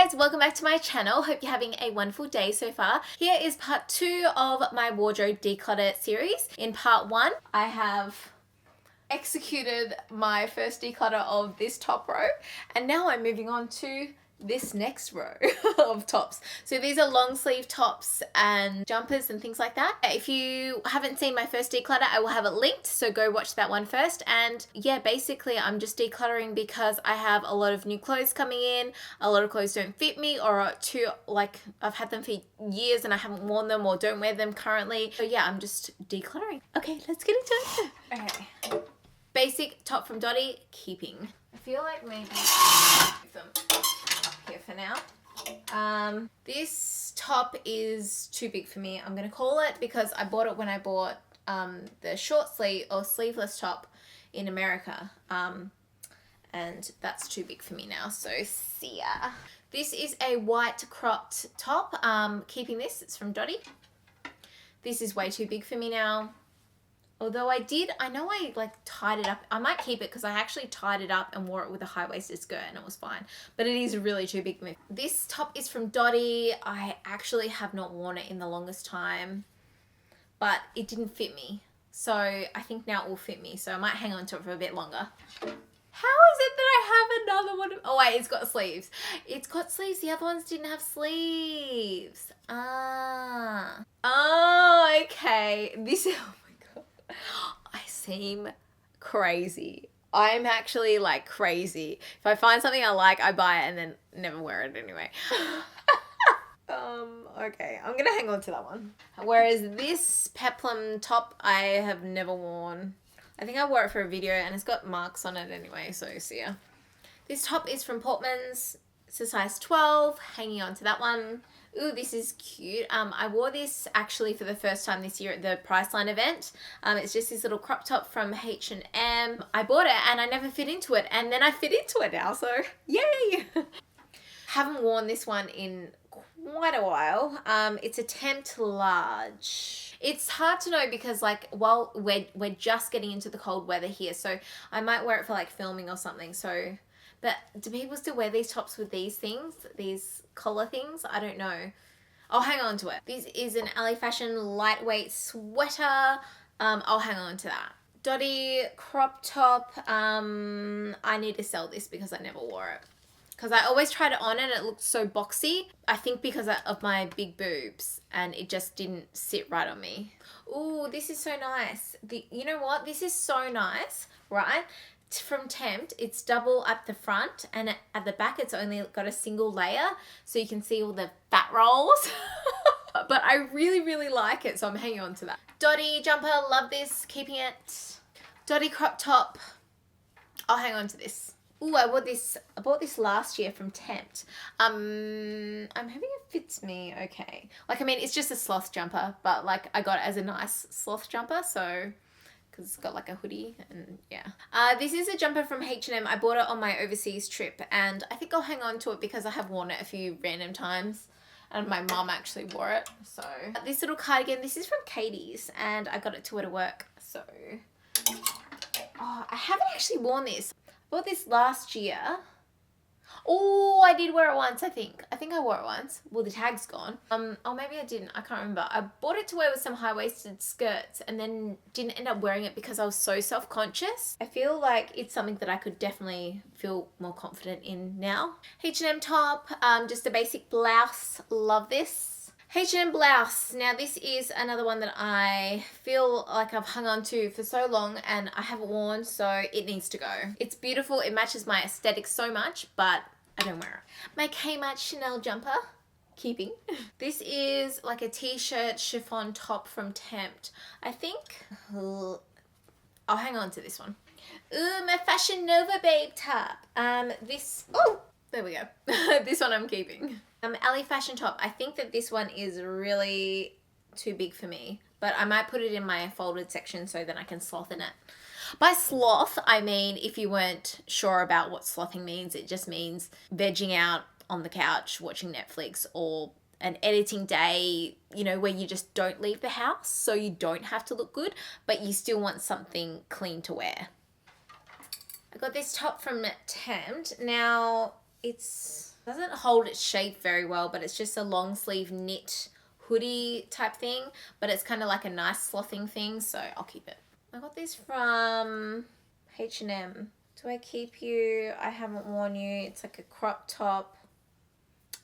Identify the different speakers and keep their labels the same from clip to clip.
Speaker 1: guys, welcome back to my channel. Hope you're having a wonderful day so far. Here is part 2 of my wardrobe declutter series. In part 1, I have executed my first declutter of this top row, and now I'm moving on to this next row of tops. So these are long sleeve tops and jumpers and things like that. If you haven't seen my first declutter, I will have it linked, so go watch that one first. And yeah, basically I'm just decluttering because I have a lot of new clothes coming in. A lot of clothes don't fit me, or are too, like, I've had them for years and I haven't worn them or don't wear them currently. So yeah, I'm just decluttering. Okay, let's get into it. Okay. Basic top from Dottie, keeping. I feel like maybe here for now. This top is too big for me, I'm gonna call it, because I bought it when I bought the short sleeve or sleeveless top in America, and that's too big for me now, so see ya. This is a white cropped top. Keeping this, it's from Dottie. This is way too big for me now. Although I know I like tied it up. I might keep it because I actually tied it up and wore it with a high-waisted skirt and it was fine. But it is really too big for me. This top is from Dottie. I actually have not worn it in the longest time, but it didn't fit me. So I think now it will fit me. So I might hang on to it for a bit longer. How is it that I have another one? Oh wait, it's got sleeves. It's got sleeves. The other ones didn't have sleeves. Oh, okay. This is... I seem crazy. I'm actually like crazy. If I find something I like, I buy it and then never wear it anyway. Okay, I'm gonna hang on to that one. Whereas this peplum top, I have never worn. I think I wore it for a video and it's got marks on it anyway, so see ya. This top is from Portman's. It's a size 12, hanging on to that one. Ooh, this is cute. I wore this actually for the first time this year at the Priceline event. It's just this little crop top from H&M. I bought it and I never fit into it, and then I fit into it now, so yay! Haven't worn this one in quite a while. It's a temp large. It's hard to know because like, well, we're just getting into the cold weather here, so I might wear it for like filming or something, so... But do people still wear these tops with these things? These collar things? I don't know. I'll hang on to it. This is an LA Fashion lightweight sweater. I'll hang on to that. Dottie crop top. I need to sell this because I never wore it. Because I always tried it on and it looked so boxy. I think because of my big boobs, and it just didn't sit right on me. Ooh, this is so nice. You know what? This is so nice, right? From Tempt, it's double at the front, and at the back it's only got a single layer, so you can see all the fat rolls. But I really like it, so I'm hanging on to that. Dottie jumper, love this, keeping it. Dottie crop top, I'll hang on to this. Ooh, I bought this last year from Tempt. I'm hoping it fits me okay. Like, I mean, it's just a sloth jumper, but like I got it as a nice sloth jumper, so... It's got like a hoodie, and yeah. This is a jumper from H&M. I bought it on my overseas trip, and I think I'll hang on to it because I have worn it a few random times, and my mum actually wore it. So this little cardigan, this is from Katie's, and I got it to wear to work. So I haven't actually worn this. I bought this last year. Oh, I did wear it once, I think. I think I wore it once. Well, the tag's gone. Oh, maybe I didn't. I can't remember. I bought it to wear with some high-waisted skirts and then didn't end up wearing it because I was so self-conscious. I feel like it's something that I could definitely feel more confident in now. H&M top, just a basic blouse. Love this. H&M blouse. Now, this is another one that I feel like I've hung on to for so long and I haven't worn, so it needs to go. It's beautiful. It matches my aesthetic so much, but I don't wear it. My Kmart Chanel jumper, keeping. This is like a t-shirt chiffon top from Tempt. I think I'll hang on to this one. Ooh, my Fashion Nova babe top. Oh, there we go. This one I'm keeping. LA Fashion top. I think that this one is really too big for me, but I might put it in my folded section so that I can sloth in it. By sloth, I mean, if you weren't sure about what slothing means, it just means vegging out on the couch watching Netflix, or an editing day, you know, where you just don't leave the house, so you don't have to look good, but you still want something clean to wear. I got this top from Tempt. Now, it's Doesn't hold its shape very well, but it's just a long sleeve knit hoodie type thing, but it's kind of like a nice slothing thing, so I'll keep it. I got this from H&M. Do I keep you? I haven't worn you. It's like a crop top.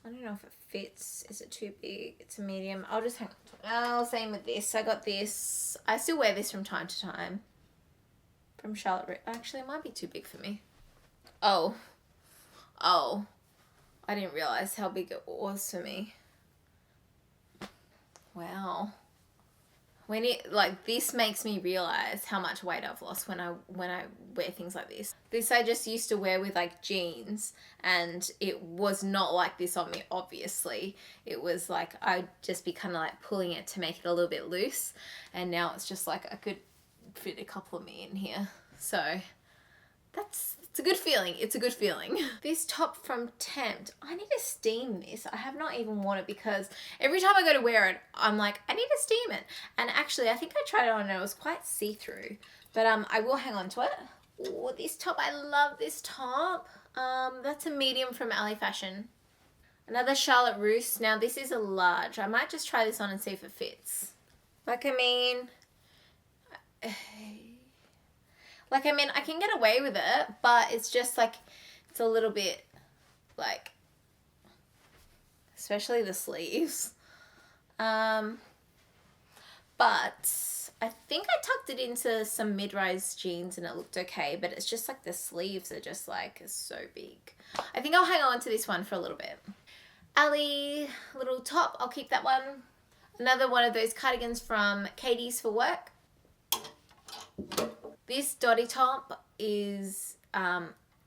Speaker 1: I don't know if it fits. Is it too big? It's a medium. I'll just hang on to it. Oh, same with this. I got this. I still wear this from time to time. From Charlotte. Actually, it might be too big for me. Oh. Oh. I didn't realize how big it was for me. Wow. When it, like, this makes me realize how much weight I've lost when I wear things like this. This I just used to wear with like jeans, and it was not like this on me, obviously. It was like I'd just be kind of like pulling it to make it a little bit loose, and now it's just like I could fit a couple of me in here. So it's a good feeling. It's a good feeling. This top from Tempt, I need to steam this. I have not even worn it because every time I go to wear it, I'm like, I need to steam it. And actually, I think I tried it on and it was quite see-through. But I will hang on to it. Oh, this top, I love this top. That's a medium from Alley Fashion. Another Charlotte Russe. Now, this is a large. I might just try this on and see if it fits. Like, I mean, I can get away with it, but it's just like, it's a little bit like, especially the sleeves. But I think I tucked it into some mid-rise jeans and it looked okay, but it's just like the sleeves are just like so big. I think I'll hang on to this one for a little bit. Ally, little top, I'll keep that one. Another one of those cardigans from Katie's for Work. This dotty top is,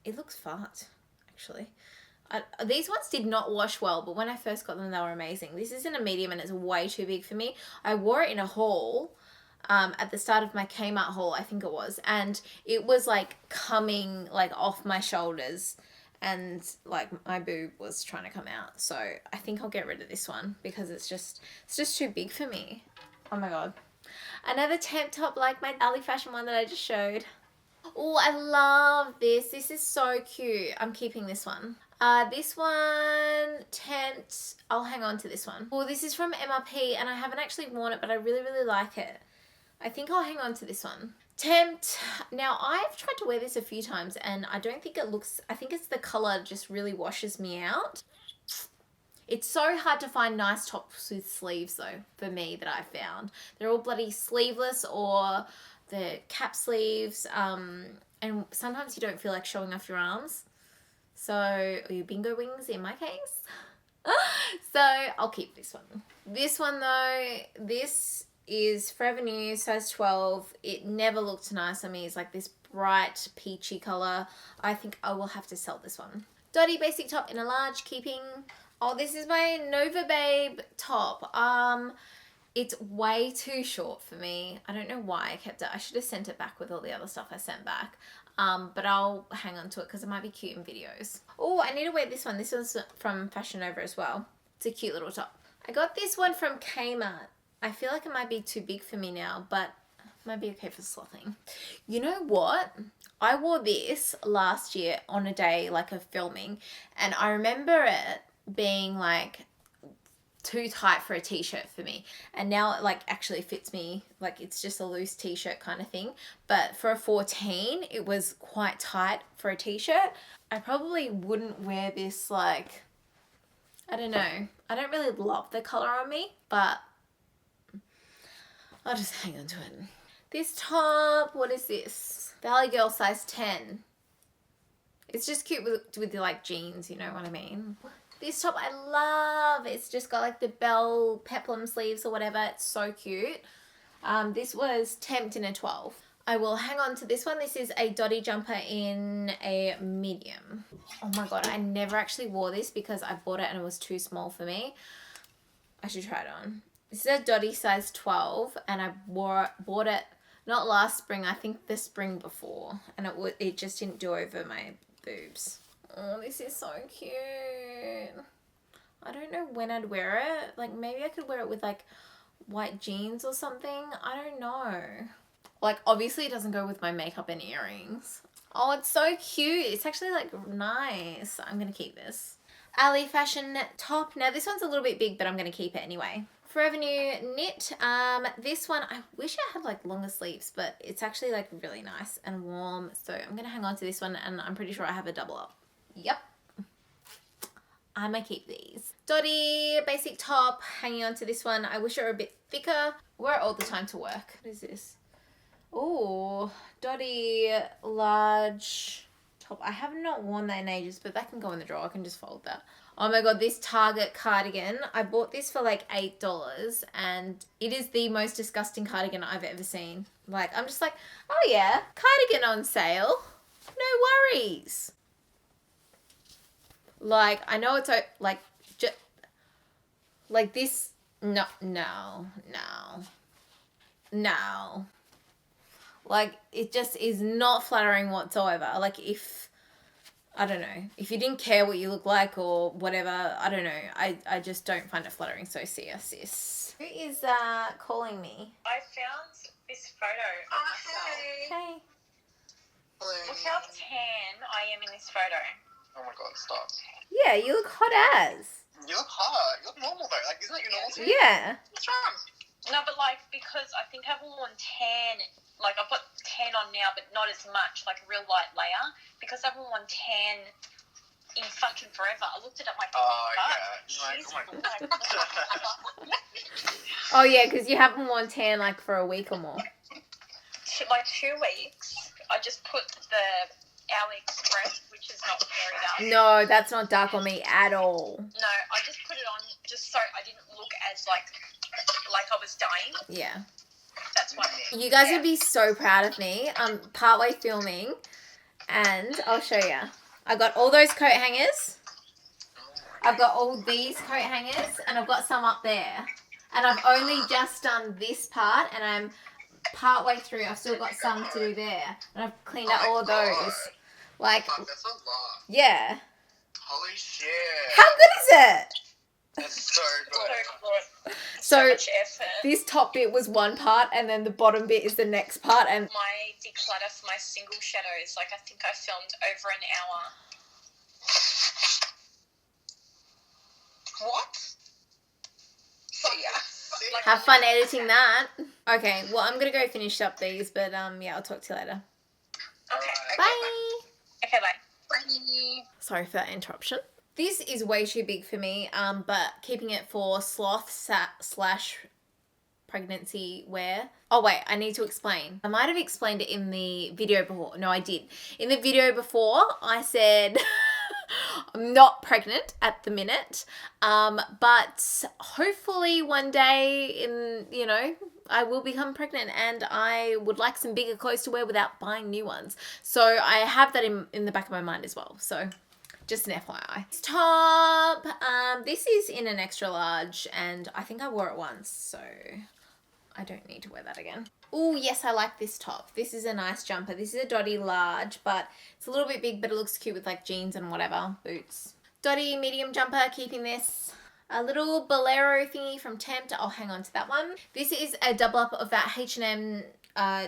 Speaker 1: it looks fart, actually. These ones did not wash well, but when I first got them, they were amazing. This is in a medium and it's way too big for me. I wore it in a haul, at the start of my Kmart haul, I think it was, and it was like coming like off my shoulders and like my boob was trying to come out. So I think I'll get rid of this one because it's just too big for me. Oh my God. Another Tempt top like my Alley Fashion one that I just showed. Oh, I love this. This is so cute. I'm keeping this one. This one, Tempt, I'll hang on to this one. Oh, this is from MRP and I haven't actually worn it, but I really, really like it. I think I'll hang on to this one. Tempt. Now, I've tried to wear this a few times and I don't think it looks, I think it's the color just really washes me out. It's so hard to find nice tops with sleeves though, for me, that I found. They're all bloody sleeveless or the cap sleeves, and sometimes you don't feel like showing off your arms. So, or your bingo wings in my case. So, I'll keep this one. This one though, this is Forever New, size 12. It never looked nice on me. It's like this bright peachy color. I think I will have to sell this one. Dotty basic top in a large, keeping. Oh, this is my Nova Babe top. It's way too short for me. I don't know why I kept it. I should have sent it back with all the other stuff I sent back. But I'll hang on to it because it might be cute in videos. Oh, I need to wear this one. This one's from Fashion Nova as well. It's a cute little top. I got this one from Kmart. I feel like it might be too big for me now, but it might be okay for slothing. You know what? I wore this last year on a day like of filming, and I remember it being like too tight for a t-shirt for me, and now it like actually fits me. Like it's just a loose t-shirt kind of thing, but for a 14 it was quite tight for a t-shirt. I probably wouldn't wear this, like, I don't know, I don't really love the color on me, but I'll just hang on to it. This top, what is this? Valley Girl size 10. It's just cute with the like jeans, you know what I mean? This top I love. It's just got like the bell peplum sleeves or whatever. It's so cute. This was Tempt in a 12. I will hang on to this one. This is a dotty jumper in a medium. Oh my God, I never actually wore this because I bought it and it was too small for me. I should try it on. This is a dotty size 12 and I bought it not last spring, I think the spring before, and it just didn't do over my boobs. Oh, this is so cute. I don't know when I'd wear it. Like maybe I could wear it with like white jeans or something. I don't know. Like obviously it doesn't go with my makeup and earrings. Oh, it's so cute. It's actually like nice. I'm gonna keep this. Ali Fashion top. Now this one's a little bit big, but I'm going to keep it anyway. Forever New knit. This one, I wish I had like longer sleeves, but it's actually like really nice and warm. So I'm going to hang on to this one, and I'm pretty sure I have a double up. Yep. I might keep these. Dotty basic top, hanging on to this one. I wish it were a bit thicker. Wear it all the time to work. What is this? Oh, Dotty large top. I have not worn that in ages, but that can go in the drawer. I can just fold that. Oh my god, this Target cardigan. I bought this for like $8, and it is the most disgusting cardigan I've ever seen. Like, I'm just like, oh yeah, cardigan on sale. No worries. Like, I know it's like, just like this. No. Like, it just is not flattering whatsoever. Like, if, I don't know, if you didn't care what you look like or whatever, I don't know. I just don't find it flattering. So see ya, sis. Who is calling me?
Speaker 2: I found this photo of myself.
Speaker 1: Hey.
Speaker 2: Look how tan I am in this photo.
Speaker 3: Oh my god, stop.
Speaker 1: Yeah, you look hot as.
Speaker 3: You look hot. You look normal though. Like, isn't that your normal skin?
Speaker 1: Yeah.
Speaker 3: What's wrong?
Speaker 2: No, but like, because I think I haven't worn tan, like I've got tan on now, but not as much, like a real light layer, because I haven't worn tan in fucking forever. I looked it up my butt.
Speaker 3: Yeah. Like, oh my god.
Speaker 1: Oh yeah, because you haven't worn tan like for a week or more.
Speaker 2: Like 2 weeks. I just put the AliExpress, which is not very dark.
Speaker 1: No, that's not dark on me at all.
Speaker 2: No, I just put it on just so I didn't look as like I was dying.
Speaker 1: Yeah.
Speaker 2: That's why.
Speaker 1: You guys would be so proud of me. I'm partway filming, and I'll show you. I got all those coat hangers. I've got all these coat hangers, and I've got some up there. And I've only just done this part, and I'm partway through. I've still got some to do there, and I've cleaned out all of those. Like,
Speaker 3: Fuck, that's a lot.
Speaker 1: yeah.
Speaker 3: Holy shit.
Speaker 1: How good is it?
Speaker 3: That's so good.
Speaker 1: So
Speaker 2: much effort.
Speaker 1: this top bit was one part, and then the bottom bit is the next part. And
Speaker 2: My declutter for my single shadows, like I think I filmed over an hour.
Speaker 3: What?
Speaker 2: So yeah. Like,
Speaker 1: have fun editing that. Okay, well, I'm gonna go finish up these, but yeah, I'll talk to you later.
Speaker 2: Okay.
Speaker 1: Bye.
Speaker 2: Okay, bye.
Speaker 3: Bye.
Speaker 1: Sorry for that interruption. This is way too big for me, but keeping it for sloth / pregnancy wear. Oh wait, I need to explain. I might have explained it in the video before. No, I did. In the video before, I said I'm not pregnant at the minute, but hopefully one day I will become pregnant, and I would like some bigger clothes to wear without buying new ones. So I have that in the back of my mind as well. So just an FYI. This top, this is in an extra large, and I think I wore it once, so I don't need to wear that again. Oh yes, I like this top. This is a nice jumper. This is a Dotty large, but it's a little bit big, but it looks cute with like jeans and whatever, boots. Dotty medium jumper, keeping this. A little bolero thingy from Tempt. I'll hang on to that one. This is a double up of that H&M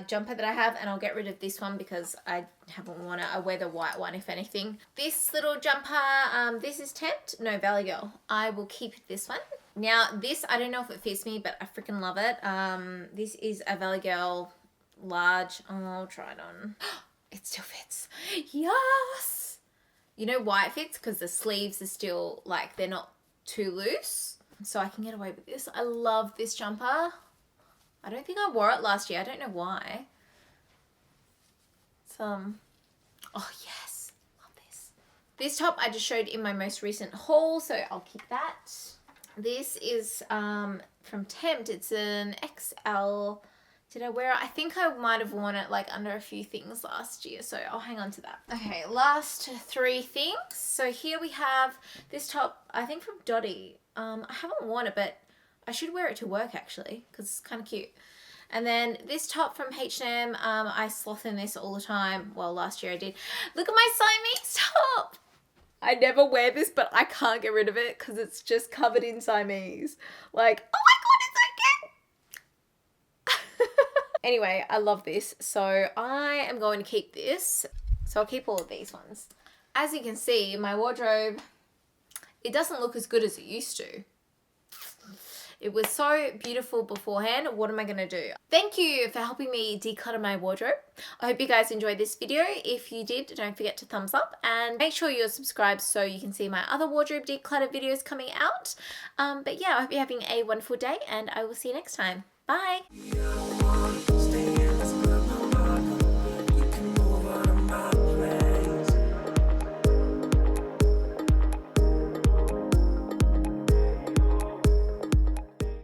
Speaker 1: jumper that I have, and I'll get rid of this one because I haven't worn it. I wear the white one if anything. This little jumper, this is Tempt. No, Valley Girl. I will keep this one. Now this, I don't know if it fits me, but I freaking love it. This is a Valley Girl large. Oh, I'll try it on. It still fits. Yes! You know why it fits? Because the sleeves are still, like, they're not too loose. So I can get away with this. I love this jumper. I don't think I wore it last year. I don't know why. Oh yes, love this. This top I just showed in my most recent haul, so I'll keep that. This is from Tempt. It's an XL. Did I wear it? I think I might have worn it like under a few things last year, so I'll hang on to that. Okay, last 3 things. So here we have this top, I think from Dotty. I haven't worn it, but I should wear it to work actually, because it's kind of cute. And then this top from H&M, I sloth in this all the time. Well, last year I did. Look at my Siamese top. I never wear this, but I can't get rid of it because it's just covered in Siamese. Like, oh my god, it's so cute. Anyway, I love this. So I am going to keep this. So I'll keep all of these ones. As you can see, my wardrobe it doesn't look as good as it used to. It was so beautiful beforehand. What am I going to do? Thank you for helping me declutter my wardrobe. I hope you guys enjoyed this video. If you did, don't forget to thumbs up and make sure you're subscribed so you can see my other wardrobe declutter videos coming out. But yeah, I hope you're having a wonderful day and I will see you next time. Bye.